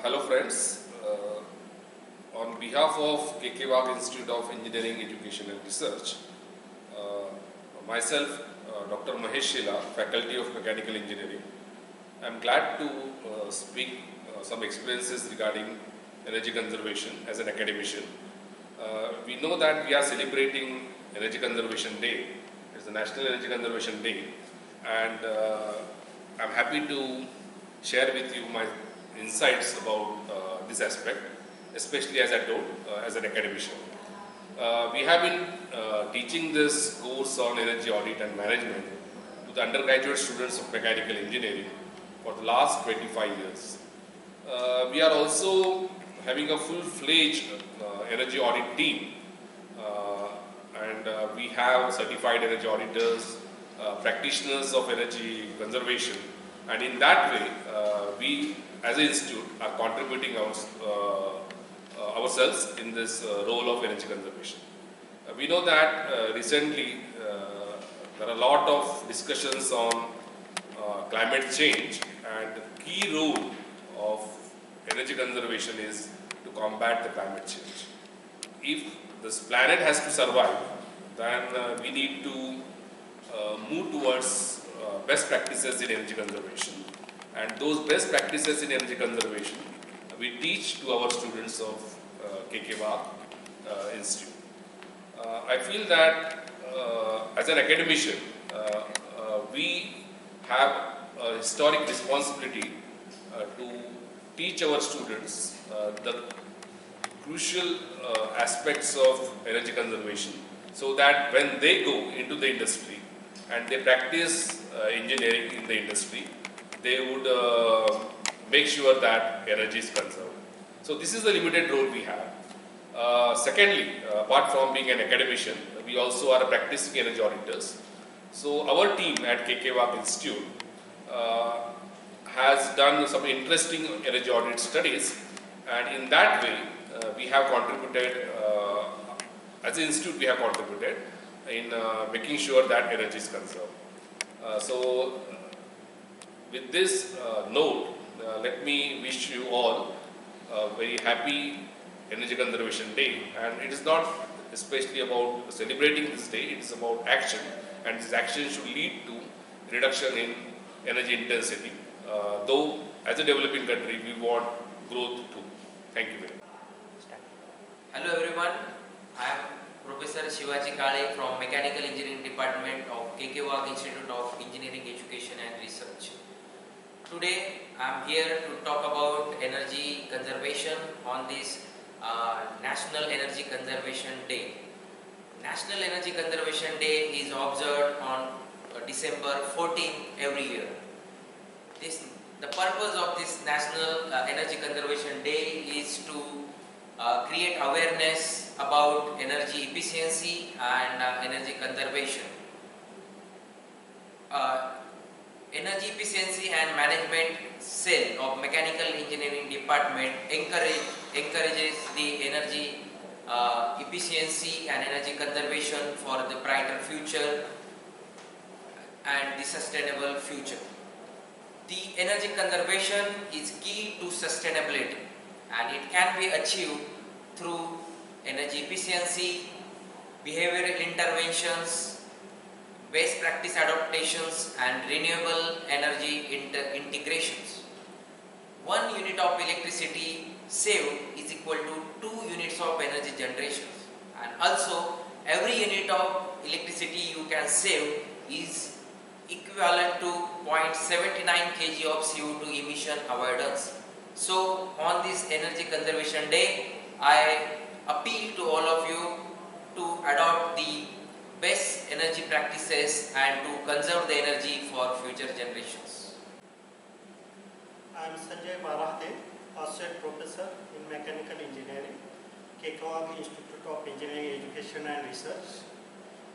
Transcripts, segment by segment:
Hello friends, on behalf of Wagh Institute of Engineering Education and Research, myself, Dr. Mahesh Shila, Faculty of Mechanical Engineering, I am glad to speak some experiences regarding energy conservation as an academician. We know that we are celebrating Energy Conservation Day. It's the National Energy Conservation Day, and I am happy to share with you my insights about this aspect, especially as I told, as an academician. We have been teaching this course on energy audit and management to the undergraduate students of mechanical engineering for the last 25 years. We are also having a full-fledged energy audit team, and we have certified energy auditors, practitioners of energy conservation, and in that way we as an institute are contributing ourselves in this role of energy conservation. We know that recently there are a lot of discussions on climate change, and the key role of energy conservation is to combat the climate change. If this planet has to survive, then we need to move towards best practices in energy conservation, and those best practices in energy conservation we teach to our students of Wagh Institute. I feel that as an academician we have a historic responsibility to teach our students the crucial aspects of energy conservation, so that when they go into the industry and they practice engineering in the industry, they would make sure that energy is conserved. So this is the limited role we have. Secondly, apart from being an academician, we also are practicing energy auditors. So our team at Wagh Institute has done some interesting energy audit studies, and in that way we have contributed, as an institute we have contributed in making sure that energy is conserved. With this note, let me wish you all a very happy Energy Conservation Day. And it is not especially about celebrating this day, it is about action, and this action should lead to reduction in energy intensity. Though as a developing country we want growth too. Thank you very much. Hello everyone, I am Professor Shivaji Kale from Mechanical Engineering Department of Wagh Institute of Engineering Education and Research. Today I am here to talk about energy conservation on this National Energy Conservation Day. National Energy Conservation Day is observed on December 14th every year. The purpose of this National Energy Conservation Day is to create awareness about energy efficiency and energy conservation. Energy Efficiency and Management Cell of Mechanical Engineering Department encourages the energy efficiency and energy conservation for the brighter future and the sustainable future. The energy conservation is key to sustainability, and it can be achieved through energy efficiency, behavioral interventions, best practice adaptations, and renewable energy integrations. 1 unit of electricity saved is equal to 2 units of energy generation, and also every unit of electricity you can save is equivalent to 0.79 kg of CO2 emission avoidance. So on this Energy Conservation Day, I appeal to all of you to adopt the best energy practices and to conserve the energy for future generations. I am Sanjay Marahde, Associate Professor in Mechanical Engineering, Wagh Institute of Engineering Education and Research.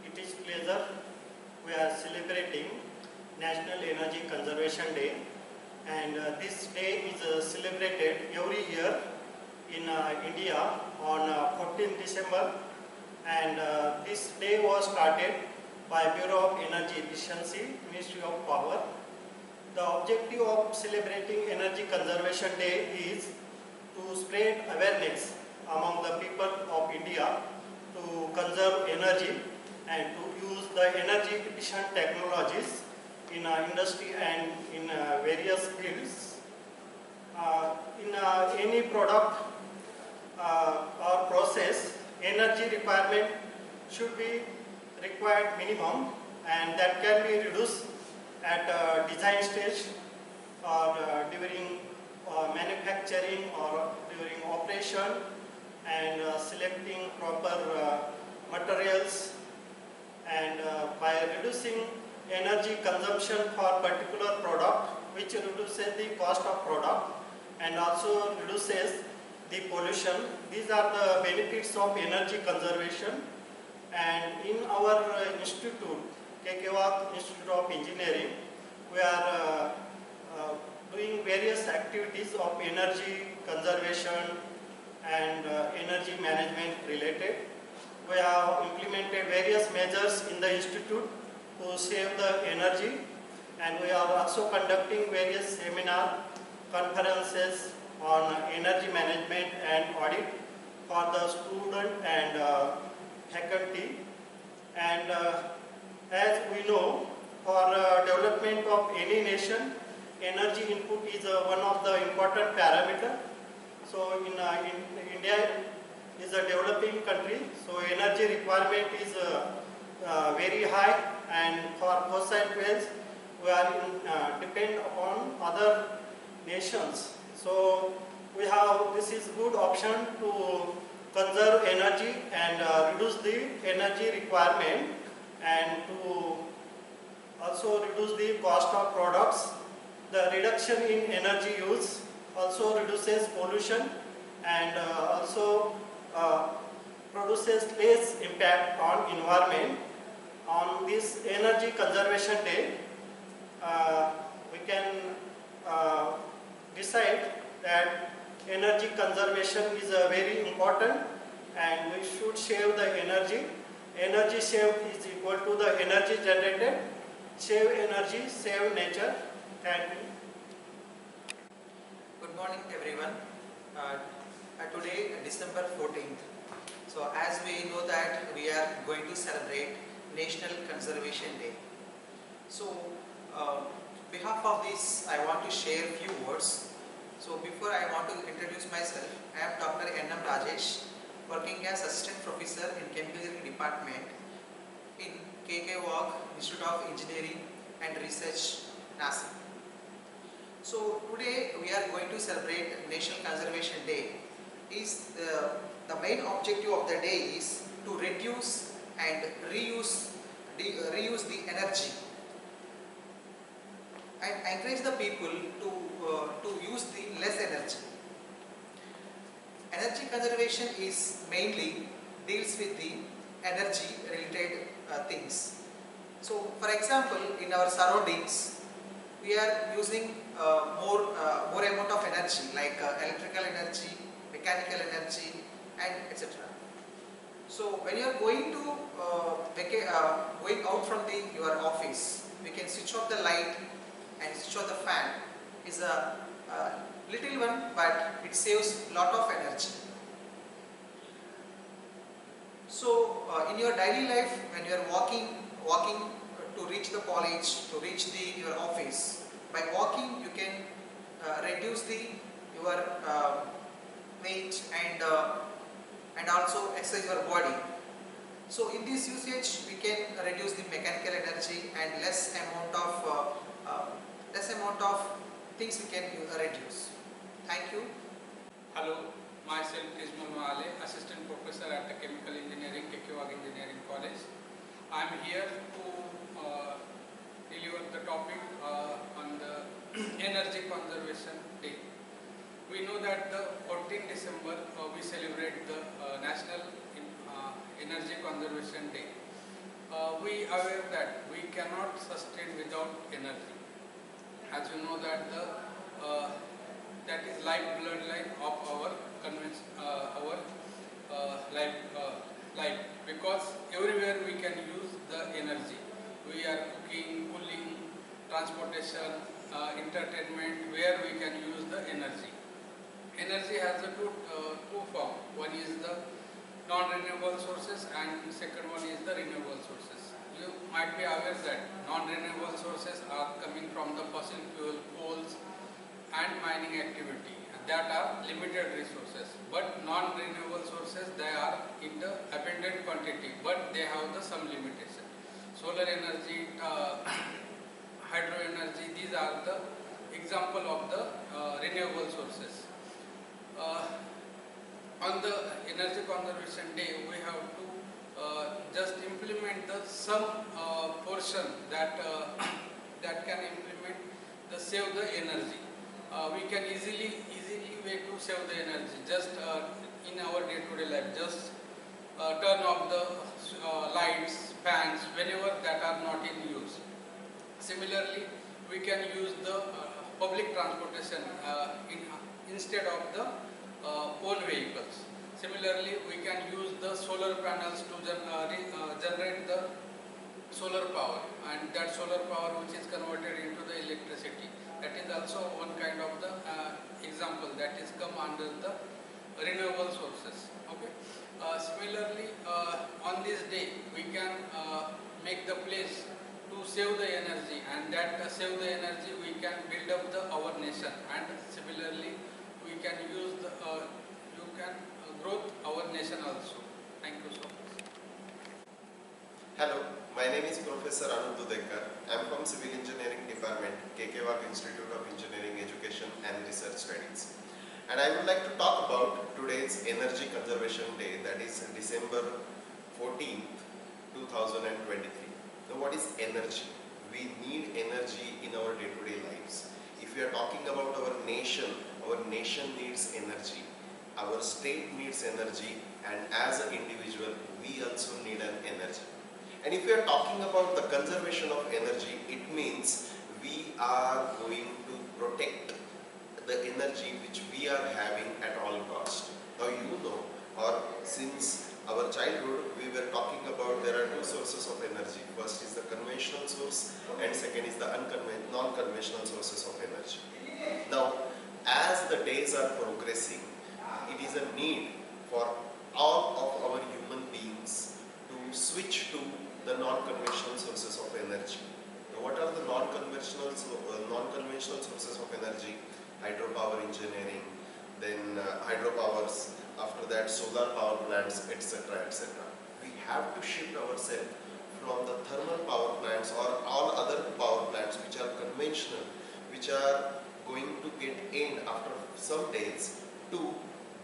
It is pleasure we are celebrating National Energy Conservation Day, and this day is celebrated every year in India on 14th December, and this day was started by Bureau of Energy Efficiency, Ministry of Power. The objective of celebrating Energy Conservation Day is to spread awareness among the people of India to conserve energy and to use the energy efficient technologies in industry and in various fields. In any product or process, energy requirement should be required minimum, and that can be reduced at design stage or during manufacturing or during operation, and selecting proper materials, and by reducing energy consumption for particular product, which reduces the cost of product and also reduces the pollution. These are the benefits of energy conservation. And in our institute, Wagh Institute of Engineering, we are doing various activities of energy conservation and energy management related. We have implemented various measures in the institute to save the energy, and we are also conducting various seminar conferences on energy management and audit for the student and faculty. And as we know, for development of any nation, energy input is one of the important parameter. So in India is a developing country, so energy requirement is very high, and for fossil fuels we are depend upon other nations. So we have, this is good option to conserve energy and reduce the energy requirement, and to also reduce the cost of products. The reduction in energy use also reduces pollution, and also produces less impact on environment. On this Energy Conservation Day, we can decide that energy conservation is very important, and we should save the energy. Energy saved is equal to the energy generated. Save energy, save nature. Thank you. Good morning everyone. Today December 14th. So as we know that we are going to celebrate National Conservation Day. So behalf of this I want to share a few words. So before I want to introduce myself, I am Dr. N.M. Rajesh, working as Assistant Professor in Chemical Engineering Department in Wagh Institute of Engineering and Research, Nashik. So today we are going to celebrate National Conservation Day. The main objective of the day is to reduce and reuse the energy and encourage the people to use the less energy. Energy conservation is mainly deals with the energy related things. So for example, in our surroundings we are using more amount of energy, like electrical energy, mechanical energy, and etc. So when you are going to going out from your office, we can switch off the light and switch off the fan. Is a little one, but it saves lot of energy. So in your daily life, when you are walking to reach the college, to reach your office, by walking you can reduce your weight and also exercise your body. So in this usage we can reduce the mechanical energy, and less amount of things we can reduce. Thank you. Hello, myself is Male, Assistant Professor at the Chemical Engineering, Wagh Engineering College. I am here to deliver the topic on the Energy Conservation Day. We know that the 14th December we celebrate the National Energy Conservation Day. We are aware that we cannot sustain without energy. As you know that that is life bloodline of our life, because everywhere we can use the energy. We are cooking, cooling, transportation, entertainment, where we can use the energy. Energy has a two form. One is the non-renewable sources and second one is the renewable sources. You might be aware that non-renewable sources are coming from the fossil fuel, coals and mining activity that are limited resources, but non-renewable sources, they are in the abundant quantity, but they have the some limitation. Solar energy, hydro energy, these are the example of the renewable sources. On the Energy Conservation Day, we have to just implement the some portion that that can implement the save the energy. We can easily way to save the energy just in our day-to-day life. Just turn off the lights, fans whenever that are not in use. Similarly, we can use the public transportation instead of the own vehicles. Similarly, we can use the solar panels to generate the solar power, and that solar power which is converted into the electricity, that is also one kind of the example that is come under the renewable sources. Okay. Similarly, on this day we can make the place to save the energy, and that save the energy we can build up the our nation, and similarly we can use the you can growth our nation also. Thank you so much. Hello, my name is Professor Anand Dudekar. I am from Civil Engineering Department, Wagh Institute of Engineering Education and Research Studies. And I would like to talk about today's Energy Conservation Day, that is December 14th, 2023. Now, what is energy? We need energy in our day-to-day lives. If we are talking about our nation needs energy. Our state needs energy, and as an individual, we also need an energy. And if we are talking about the conservation of energy, it means we are going to protect the energy which we are having at all cost. Now you know, or since our childhood, we were talking about there are two sources of energy. First is the conventional source, and second is the non-conventional sources of energy. Now, as the days are progressing, it is a need for all of our human beings to switch to the non-conventional sources of energy. Now, what are the non-conventional sources of energy? Hydropower engineering, then hydropowers, after that solar power plants, etc. etc. We have to shift ourselves from the thermal power plants or all other power plants which are conventional, which are going to get end after some days, to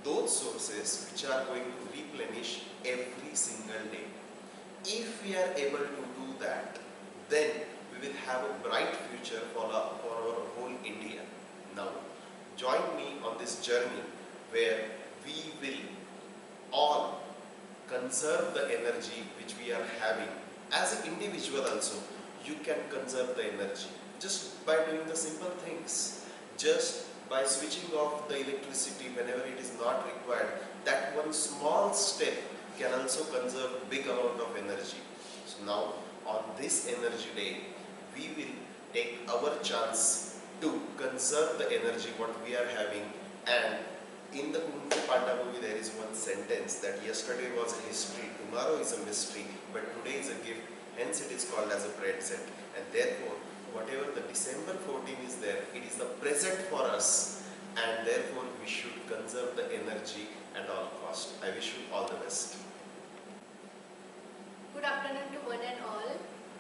those sources which are going to replenish every single day. If we are able to do that, then we will have a bright future for our whole India. Now, join me on this journey where we will all conserve the energy which we are having. As an individual also, you can conserve the energy just by doing the simple things. Just by switching off the electricity whenever it is not required. That one small step can also conserve big amount of energy. So now, on this energy day, we will take our chance to conserve the energy what we are having. And in the Kung Fu Panda movie, there is one sentence that yesterday was a history, tomorrow is a mystery, but today is a gift. Hence it is called as a present. And therefore, whatever the December 14 is there, it is the present for us, and therefore we should conserve the energy at all cost. I wish you all the best. Good afternoon to one and all.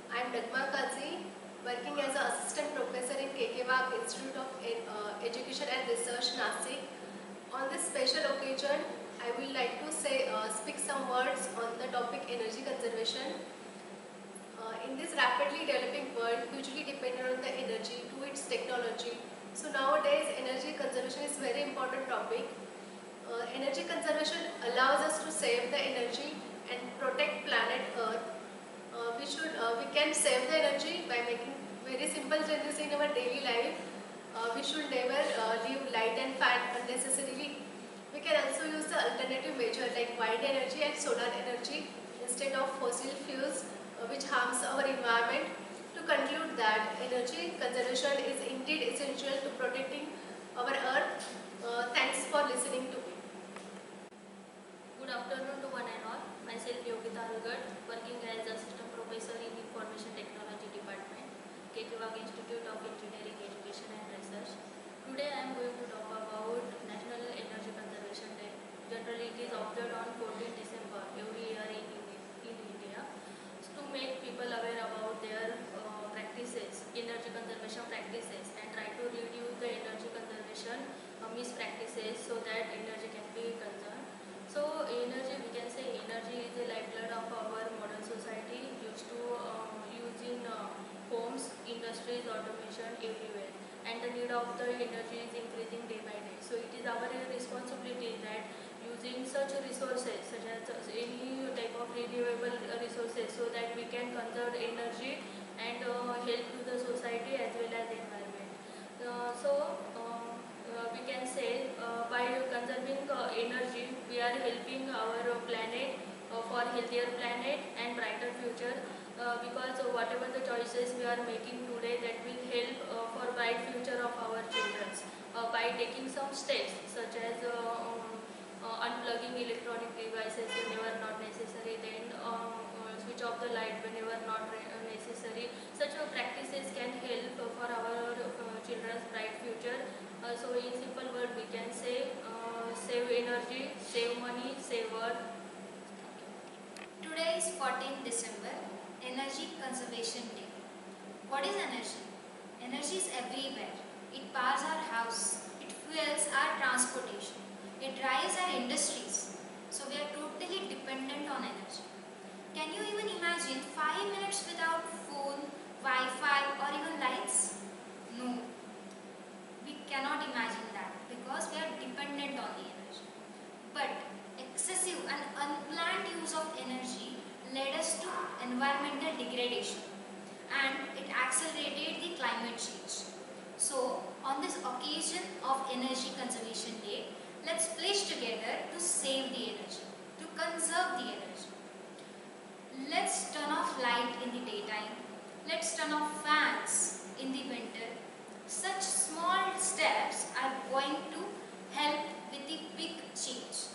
I am Dagma Kazi, working as an assistant professor in Wagh Institute of Education and Research, Nashik. On this special occasion, I would like to speak some words on the topic energy conservation. In this rapidly developing world, hugely dependent on the energy to its technology. So nowadays, energy conservation is a very important topic. Energy conservation allows us to save the energy and protect planet Earth. We can save the energy by making very simple changes in our daily life. We should never leave light and fan unnecessarily. We can also use the alternative measure like wind energy and solar energy instead of fossil fuels, which harms our environment. To conclude that energy conservation is indeed essential to protecting our earth. Thanks for listening to me. energy is increasing day by day. So it is our responsibility that using such resources such as any type of renewable resources so that we can conserve energy and help to the society as well as environment. We can say by conserving energy we are helping our planet for healthier planet and brighter future because whatever the choices we are making today that will help for bright future of our children by taking some steps such as unplugging electronic devices whenever not necessary, then switch off the light whenever not necessary. Such practices can help for our children's bright future. So in simple word we can say save energy, save money, save earth. Today is 14th December, Energy Conservation Day. What is energy? Energy is everywhere. It powers our house. It fuels our transportation. It drives our industries. So we are totally dependent on energy. Can you even imagine 5 minutes without phone, Wi-Fi or even lights? No. We cannot imagine that because we are dependent on the energy. But excessive and unplanned use of energy led us to environmental degradation and it accelerated the climate change. So, on this occasion of Energy Conservation Day, let's pledge together to save the energy, to conserve the energy. Let's turn off light in the daytime. Let's turn off fans in the winter. Such small steps are going to help with the big change.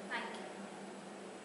Thank you.